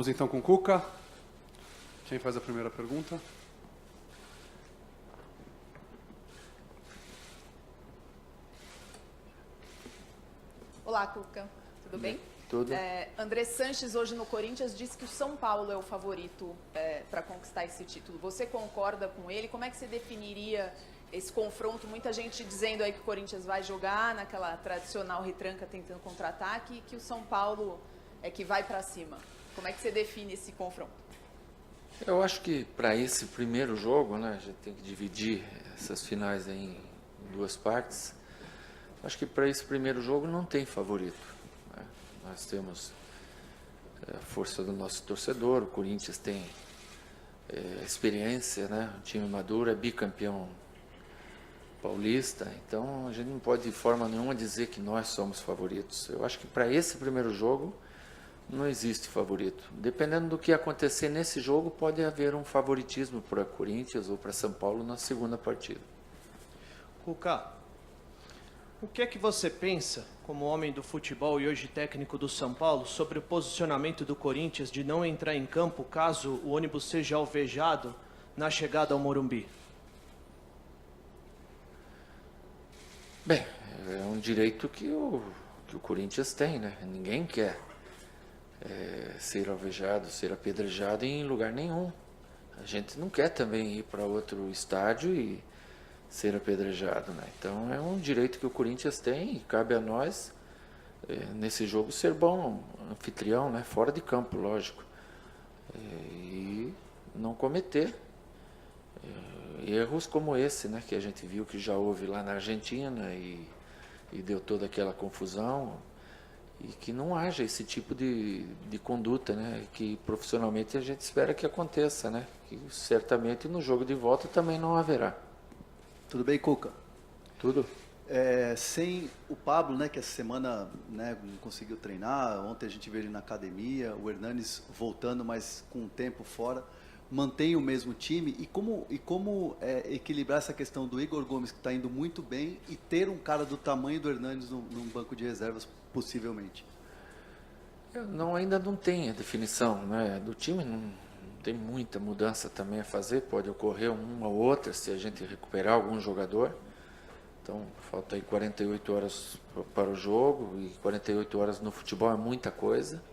Vamos então com o Cuca. Quem faz a primeira pergunta? Olá, Cuca. Tudo bem? Tudo. André Sanches, hoje no Corinthians, disse que o São Paulo é o favorito para conquistar esse título. Você concorda com ele? Como é que você definiria esse confronto? Muita gente dizendo aí que o Corinthians vai jogar naquela tradicional retranca tentando contra-ataque e que o São Paulo é que vai para cima. Como é que você define esse confronto? Eu acho que para esse primeiro jogo, né, a gente tem que dividir essas finais em duas partes. Acho que para esse primeiro jogo não tem favorito, né? Nós temos a força do nosso torcedor, o Corinthians tem experiência, né? Um time maduro, é bicampeão paulista, então a gente não pode de forma nenhuma dizer que nós somos favoritos. Eu acho que para esse primeiro jogo não existe favorito. Dependendo do que acontecer nesse jogo, pode haver um favoritismo para Corinthians ou para São Paulo na segunda partida. Cuca, o que é que você pensa, como homem do futebol e hoje técnico do São Paulo, sobre o posicionamento do Corinthians de não entrar em campo caso o ônibus seja alvejado na chegada ao Morumbi? Bem, é um direito que o Corinthians tem, né? Ninguém quer ser alvejado, ser apedrejado em lugar nenhum. A gente não quer também ir para outro estádio e ser apedrejado, né? Então é um direito que o Corinthians tem e cabe a nós, nesse jogo, ser bom anfitrião, né? Fora de campo, lógico. E não cometer erros como esse, né? Que a gente viu que já houve lá na Argentina e deu toda aquela confusão. E que não haja esse tipo de conduta, né? Que profissionalmente a gente espera que aconteça, né? Que certamente no jogo de volta também não haverá. Tudo bem, Cuca? Tudo? Sem o Pablo, né, que essa semana, né, não conseguiu treinar, ontem a gente viu ele na academia, o Hernanes voltando, mas com um tempo fora, mantém o mesmo time, e como equilibrar essa questão do Igor Gomes, que está indo muito bem, e ter um cara do tamanho do Hernanes num banco de reservas, possivelmente? Ainda não tem a definição, né, do time, não tem muita mudança também a fazer, pode ocorrer uma ou outra se a gente recuperar algum jogador. Então, falta aí 48 horas para o jogo, e 48 horas no futebol é muita coisa.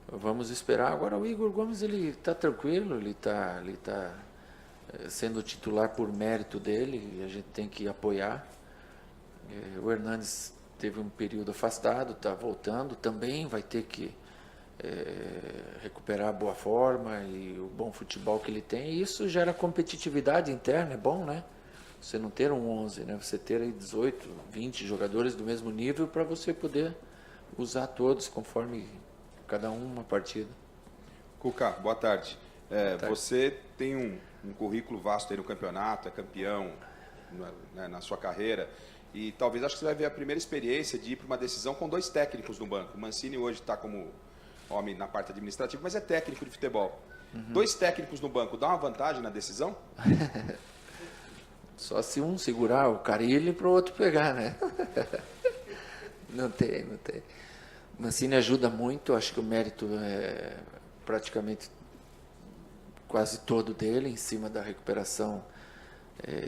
Vamos esperar. Agora o Igor Gomes, ele está tranquilo, ele tá sendo titular por mérito dele, e a gente tem que apoiar. O Hernanes teve um período afastado, está voltando, também vai ter que recuperar a boa forma e o bom futebol que ele tem, e isso gera competitividade interna, é bom, né? Você não ter um 11, né? Você ter aí 18, 20 jogadores do mesmo nível para você poder usar todos conforme cada uma partida. Cuca, boa tarde. Boa tarde. Você tem um currículo vasto aí no campeonato, é campeão na sua carreira, e talvez acho que você vai ver a primeira experiência de ir para uma decisão com dois técnicos no banco. O Mancini hoje está como homem na parte administrativa, mas é técnico de futebol. Dois técnicos no banco, dá uma vantagem na decisão? Só se um segurar o Carille para o outro pegar, né? Não tem. O Mancini ajuda muito, acho que o mérito é praticamente quase todo dele, em cima da recuperação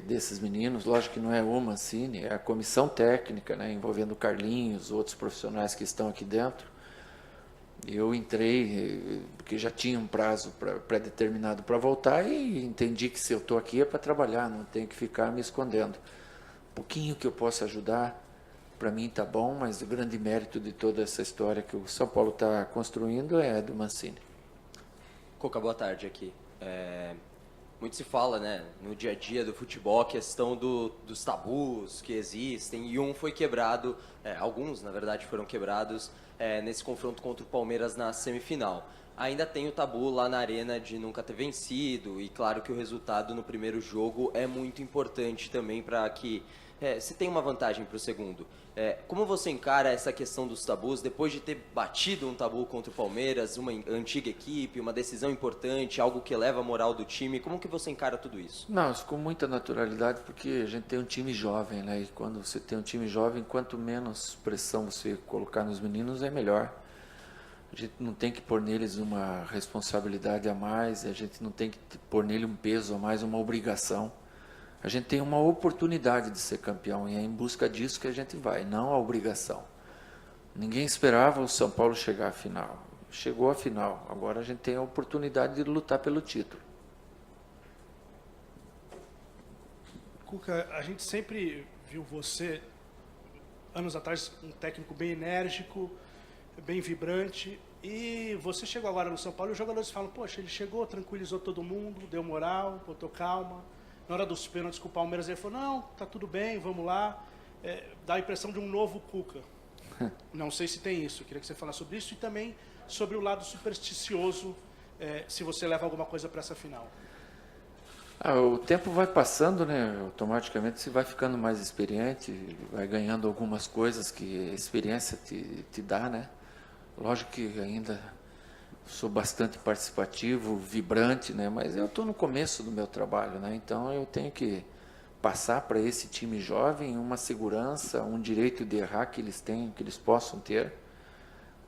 desses meninos. Lógico que não é o Mancini, é a comissão técnica, né, envolvendo o Carlinhos, outros profissionais que estão aqui dentro. Eu entrei porque já tinha um prazo pré-determinado para voltar, e entendi que se eu estou aqui é para trabalhar, não tenho que ficar me escondendo. Um pouquinho que eu possa ajudar, para mim está bom, mas o grande mérito de toda essa história que o São Paulo está construindo é do Mancini. Cuca, boa tarde aqui. Muito se fala, né, no dia a dia do futebol, a questão dos tabus que existem, e um foi quebrado, alguns na verdade foram quebrados nesse confronto contra o Palmeiras na semifinal. Ainda tem o tabu lá na arena de nunca ter vencido, e claro que o resultado no primeiro jogo é muito importante também para que se tenha uma vantagem para o segundo. Como você encara essa questão dos tabus, depois de ter batido um tabu contra o Palmeiras, uma antiga equipe, uma decisão importante, algo que eleva a moral do time, como que você encara tudo isso? Não, isso com muita naturalidade, porque a gente tem um time jovem, né? E quando você tem um time jovem, quanto menos pressão você colocar nos meninos, é melhor. A gente não tem que pôr neles uma responsabilidade a mais, a gente não tem que pôr nele um peso a mais, uma obrigação. A gente tem uma oportunidade de ser campeão e é em busca disso que a gente vai, não a obrigação. Ninguém esperava o São Paulo chegar à final. Chegou à final, agora a gente tem a oportunidade de lutar pelo título. Cuca, a gente sempre viu você, anos atrás, um técnico bem enérgico, bem vibrante, e você chegou agora no São Paulo e os jogadores falam, poxa, ele chegou, tranquilizou todo mundo, deu moral, botou calma. Na hora dos pênaltis com o Palmeiras, ele falou, não, tá tudo bem, vamos lá. Dá a impressão de um novo Cuca. Não sei se tem isso, eu queria que você falasse sobre isso e também sobre o lado supersticioso, se você leva alguma coisa para essa final. O tempo vai passando, né? Automaticamente você vai ficando mais experiente, vai ganhando algumas coisas que a experiência te dá, né? Lógico que ainda sou bastante participativo, vibrante, né? Mas eu estou no começo do meu trabalho, né? Então eu tenho que passar para esse time jovem uma segurança, um direito de errar que eles têm, que eles possam ter,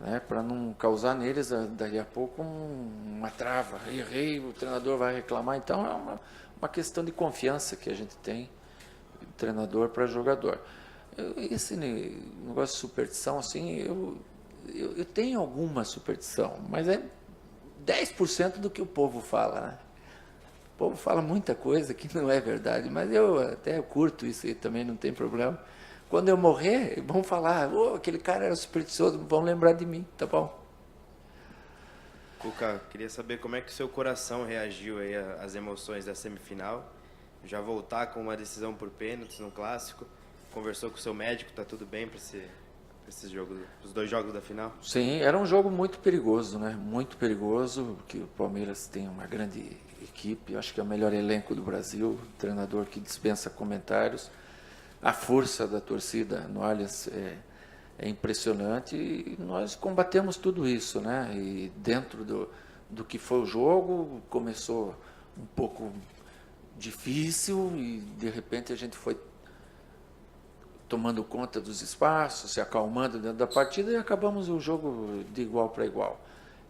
né? Para não causar neles daqui a pouco uma trava. Errei, o treinador vai reclamar. Então é uma questão de confiança que a gente tem, treinador para jogador. Esse negócio de superstição, assim, eu tenho alguma superstição, mas é 10% do que o povo fala, né? O povo fala muita coisa que não é verdade, mas eu até curto isso aí também, não tem problema. Quando eu morrer, vão falar, aquele cara era supersticioso, vão lembrar de mim, tá bom? Cuca, queria saber como é que o seu coração reagiu aí às emoções da semifinal. Já voltar com uma decisão por pênaltis no clássico. Conversou com o seu médico, tá tudo bem para esses jogos, os 2 jogos da final? Sim, era um jogo muito perigoso, né? Muito perigoso, porque o Palmeiras tem uma grande equipe, acho que é o melhor elenco do Brasil, treinador que dispensa comentários. A força da torcida no Allianz é impressionante e nós combatemos tudo isso, né? E dentro do que foi o jogo, começou um pouco difícil e de repente a gente foi tomando conta dos espaços, se acalmando dentro da partida e acabamos o jogo de igual para igual.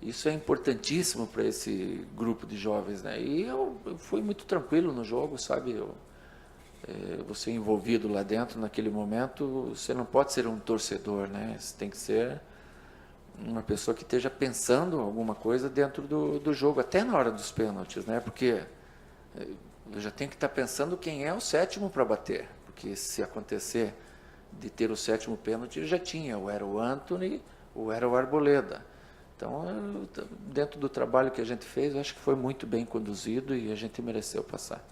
Isso é importantíssimo para esse grupo de jovens, né? E eu fui muito tranquilo no jogo, sabe? Você envolvido lá dentro naquele momento, você não pode ser um torcedor, né? Você tem que ser uma pessoa que esteja pensando alguma coisa dentro do jogo, até na hora dos pênaltis, né? Porque eu já tenho que estar pensando quem é o 7º para bater, porque se acontecer de ter o 7º pênalti, já tinha, ou era o Antony, ou era o Arboleda. Então, dentro do trabalho que a gente fez, eu acho que foi muito bem conduzido e a gente mereceu passar.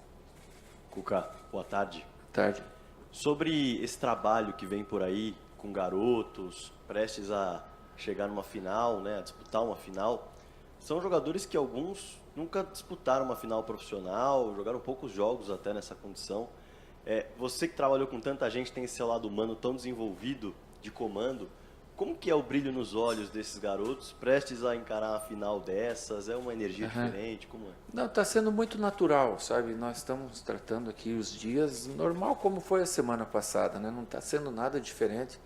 Cuca, boa tarde. Boa tarde. Sobre esse trabalho que vem por aí, com garotos, prestes a chegar numa final, né, a disputar uma final, são jogadores que alguns nunca disputaram uma final profissional, jogaram poucos jogos até nessa condição. Você que trabalhou com tanta gente, tem esse lado humano tão desenvolvido de comando, como que é o brilho nos olhos desses garotos prestes a encarar uma final dessas? É uma energia diferente? Como é? Não, está sendo muito natural, sabe? Nós estamos tratando aqui os dias normal como foi a semana passada, né? Não está sendo nada diferente.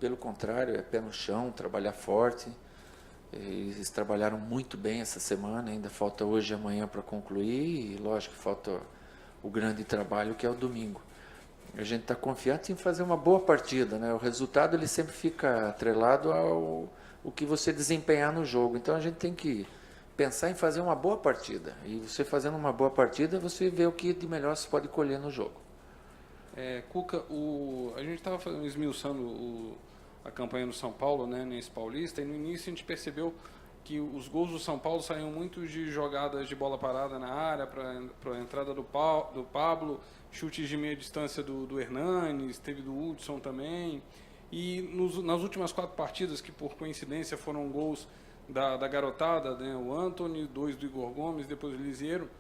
Pelo contrário, é pé no chão, trabalhar forte. Eles trabalharam muito bem essa semana, ainda falta hoje e amanhã para concluir e lógico que falta o grande trabalho que é o domingo. A gente está confiante em fazer uma boa partida, né? O resultado ele sempre fica atrelado ao que você desempenhar no jogo. Então a gente tem que pensar em fazer uma boa partida. E você fazendo uma boa partida, você vê o que de melhor se pode colher no jogo. Cuca, a gente estava esmiuçando a campanha do São Paulo, né, nesse Paulista, e no início a gente percebeu que os gols do São Paulo saíam muito de jogadas de bola parada na área, para a entrada do Pablo, chutes de meia distância do Hernanes, teve do Hudson também. E nas últimas 4 partidas, que por coincidência foram gols da garotada, né, o Antony, 2 do Igor Gomes, depois o Lisieiro,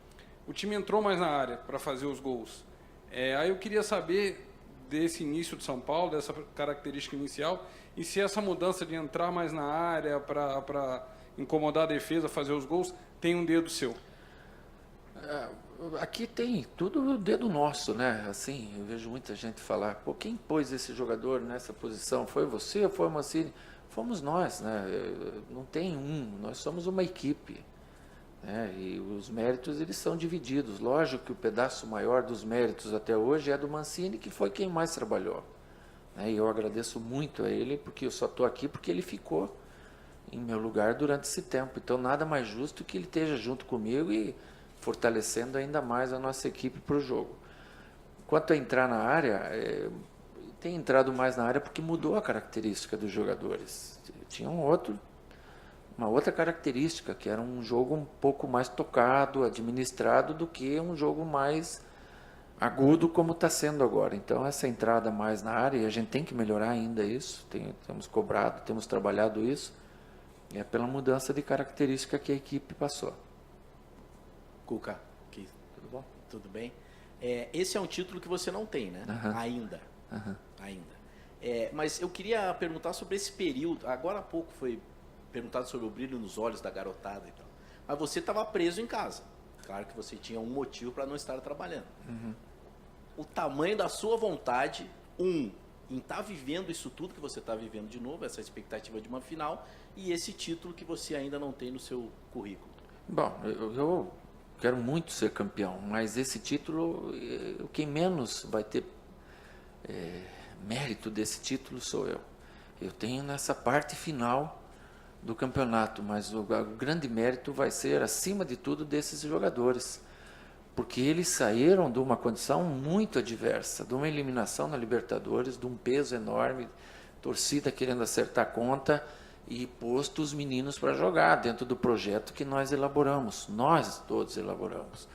o time entrou mais na área para fazer os gols. Aí eu queria saber desse início de São Paulo, dessa característica inicial, e se essa mudança de entrar mais na área para incomodar a defesa, fazer os gols, tem um dedo seu. Aqui tem tudo o dedo nosso, né? Assim, eu vejo muita gente falar, quem pôs esse jogador nessa posição? Foi você ou foi o Mancini? fomos nós, né? Não tem nós somos uma equipe, né? E os méritos eles são divididos. Lógico que o pedaço maior dos méritos até hoje é do Mancini, que foi quem mais trabalhou, né? E eu agradeço muito a ele, porque eu só estou aqui porque ele ficou em meu lugar durante esse tempo. Então nada mais justo que ele esteja junto comigo e fortalecendo ainda mais a nossa equipe para o jogo. Quanto a entrar na área, tem entrado mais na área porque mudou a característica dos jogadores. Tinha uma outra característica, que era um jogo um pouco mais tocado, administrado, do que um jogo mais agudo como está sendo agora. Então essa entrada mais na área, e a gente tem que melhorar ainda isso, temos cobrado, temos trabalhado isso, é pela mudança de característica que a equipe passou. Cuca, aqui. Tudo bom? Tudo bem? Esse é um título que você não tem, né? Ainda. Ainda. Mas eu queria perguntar sobre esse período. Agora há pouco foi perguntado sobre o brilho nos olhos da garotada e tal. Mas você estava preso em casa. Claro que você tinha um motivo para não estar trabalhando. O tamanho da sua vontade, em estar vivendo isso tudo que você está vivendo de novo, essa expectativa de uma final, e esse título que você ainda não tem no seu currículo. Bom, eu quero muito ser campeão, mas esse título, quem menos vai ter mérito desse título sou eu. Eu tenho nessa parte final do campeonato, mas o grande mérito vai ser, acima de tudo, desses jogadores, porque eles saíram de uma condição muito adversa, de uma eliminação na Libertadores, de um peso enorme, torcida querendo acertar a conta, e posto os meninos para jogar dentro do projeto que nós elaboramos, nós todos elaboramos.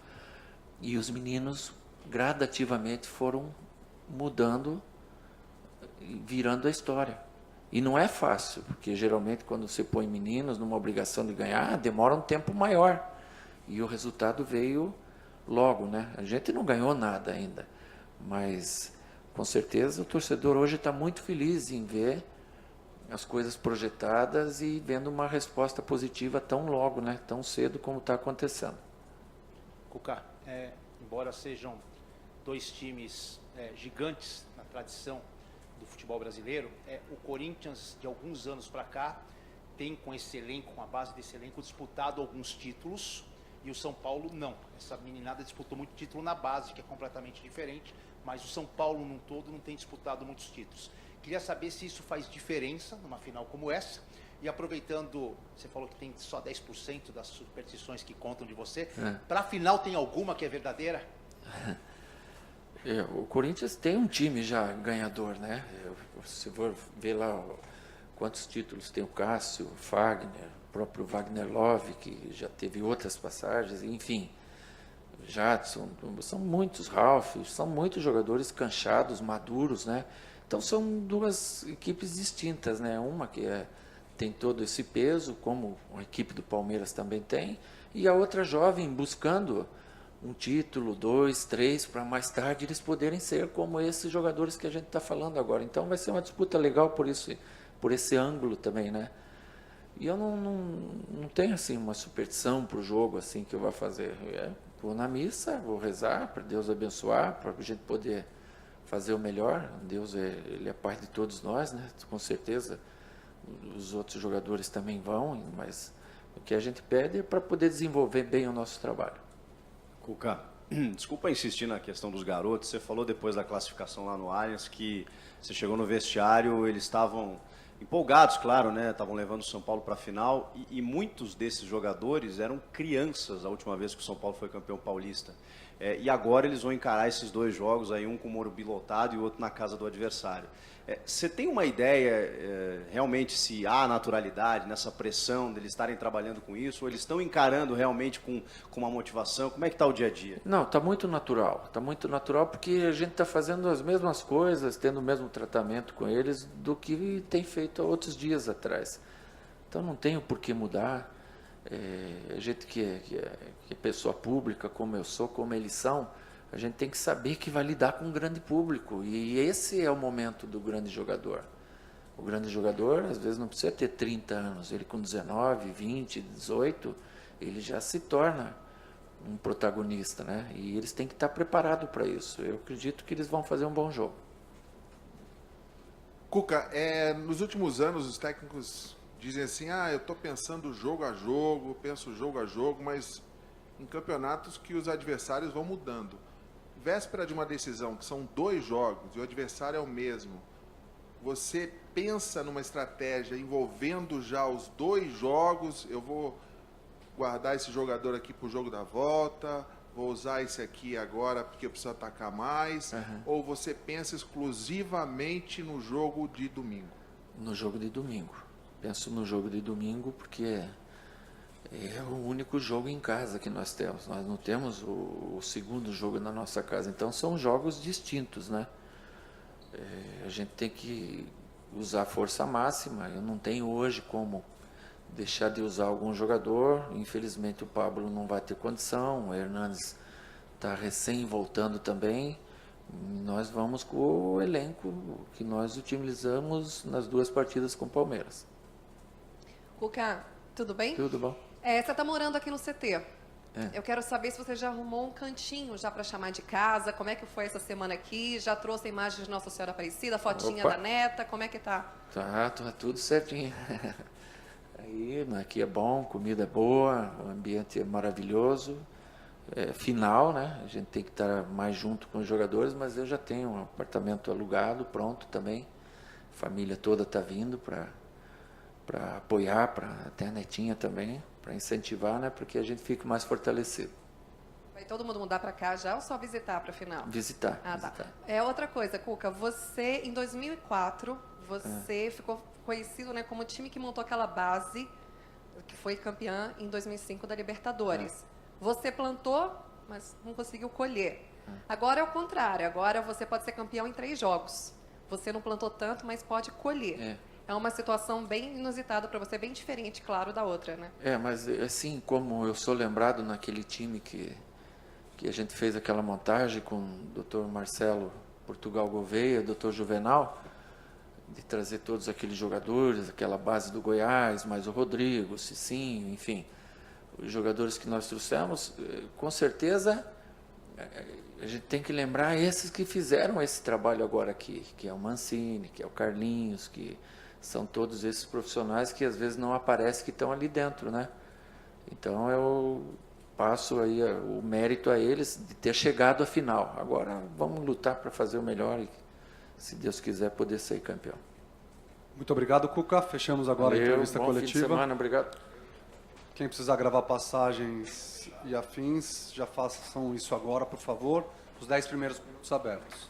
E os meninos gradativamente foram mudando, virando a história. E não é fácil, porque geralmente quando você põe meninos numa obrigação de ganhar, demora um tempo maior. E o resultado veio logo, né? A gente não ganhou nada ainda, mas com certeza o torcedor hoje está muito feliz em ver as coisas projetadas e vendo uma resposta positiva tão logo, né? Tão cedo como está acontecendo. Cuca, embora sejam dois times gigantes na tradição do futebol brasileiro, o Corinthians, de alguns anos para cá, tem com esse elenco, com a base desse elenco, disputado alguns títulos, e o São Paulo não. Essa meninada disputou muito título na base, que é completamente diferente, mas o São Paulo num todo não tem disputado muitos títulos. Queria saber se isso faz diferença numa final como essa. E aproveitando, você falou que tem só 10% das superstições que contam de você. Para a final tem alguma que é verdadeira? O Corinthians tem um time já ganhador, né? Se for ver lá quantos títulos tem o Cássio, o Fagner, o próprio Wagner Love, que já teve outras passagens, enfim. Jadson, são muitos, Ralf, são muitos jogadores canchados, maduros, né? Então são duas equipes distintas, né? Uma que tem todo esse peso, como a equipe do Palmeiras também tem, e a outra jovem buscando um título, 2, 3, para mais tarde eles poderem ser como esses jogadores que a gente está falando agora. Então vai ser uma disputa legal por esse ângulo também, né? E eu não tenho assim uma superstição para o jogo assim que eu vou fazer. Vou na missa, vou rezar para Deus abençoar, para a gente poder fazer o melhor. Deus ele é pai de todos nós, né? Com certeza os outros jogadores também vão, mas o que a gente pede é para poder desenvolver bem o nosso trabalho. Cuca, desculpa insistir na questão dos garotos. Você falou depois da classificação lá no Allianz que você chegou no vestiário, eles estavam empolgados, claro, né? Estavam levando o São Paulo para a final e muitos desses jogadores eram crianças a última vez que o São Paulo foi campeão paulista. E agora eles vão encarar esses dois jogos, aí um com o Morumbi lotado e o outro na casa do adversário. Você tem uma ideia realmente se há naturalidade nessa pressão deles estarem trabalhando com isso, ou eles estão encarando realmente com uma motivação? Como é que está o dia a dia? Não, está muito natural porque a gente está fazendo as mesmas coisas, tendo o mesmo tratamento com eles do que tem feito há outros dias atrás. Então não tem o porquê mudar. A gente que é pessoa pública, como eu sou, como eles são, a gente tem que saber que vai lidar com um grande público, e esse é o momento do grande jogador. O grande jogador, às vezes, não precisa ter 30 anos, ele com 19, 20, 18, ele já se torna um protagonista, né? E eles têm que estar preparados para isso. Eu acredito que eles vão fazer um bom jogo. Cuca, nos últimos anos os técnicos dizem assim, eu estou pensando jogo a jogo, penso jogo a jogo, mas em campeonatos que os adversários vão mudando. Véspera de uma decisão, que são 2 jogos, e o adversário é o mesmo, você pensa numa estratégia envolvendo já os 2 jogos, eu vou guardar esse jogador aqui para o jogo da volta, vou usar esse aqui agora porque eu preciso atacar mais, ou você pensa exclusivamente no jogo de domingo? No jogo de domingo. Penso no jogo de domingo porque é o único jogo em casa que nós temos. Nós não temos o segundo jogo na nossa casa. Então são jogos distintos, né? A gente tem que usar força máxima. Eu não tenho hoje como deixar de usar algum jogador. Infelizmente o Pablo não vai ter condição. O Hernanes está recém voltando também. Nós vamos com o elenco que nós utilizamos nas 2 partidas com o Palmeiras. Cuca, tudo bem? Tudo bom. Você está morando aqui no CT. Eu quero saber se você já arrumou um cantinho já para chamar de casa. Como é que foi essa semana aqui? Já trouxe a imagem de Nossa Senhora Aparecida, a fotinha da neta? Como é que tá? Tá tudo certinho. Aqui é bom, comida é boa, o ambiente é maravilhoso. Final, né? A gente tem que estar mais junto com os jogadores, mas eu já tenho um apartamento alugado, pronto também. A família toda está vindo para apoiar, até a netinha também, para incentivar, né? Porque a gente fica mais fortalecido. Vai todo mundo mudar para cá já ou só visitar para final? Visitar. Tá. Outra coisa, Cuca, você em 2004, você ficou conhecido, né, como o time que montou aquela base que foi campeã em 2005 da Libertadores. Você plantou, mas não conseguiu colher. Agora é o contrário, agora você pode ser campeão em 3 jogos. Você não plantou tanto, mas pode colher. É uma situação bem inusitada para você, bem diferente, claro, da outra, né? Mas assim como eu sou lembrado naquele time que a gente fez aquela montagem com o Dr. Marcelo Portugal Gouveia, Dr. Juvenal, de trazer todos aqueles jogadores, aquela base do Goiás, mais o Rodrigo, o Cicinho, enfim, os jogadores que nós trouxemos, com certeza a gente tem que lembrar esses que fizeram esse trabalho agora aqui, que é o Mancini, que é o Carlinhos, que são todos esses profissionais que às vezes não aparecem, que estão ali dentro, né? Então eu passo aí o mérito a eles de ter chegado à final. Agora vamos lutar para fazer o melhor e, se Deus quiser, poder ser campeão. Muito obrigado, Cuca. Fechamos agora a entrevista coletiva. Fim de semana, obrigado. Quem precisar gravar passagens e afins, já façam isso agora, por favor. Os 10 primeiros minutos abertos.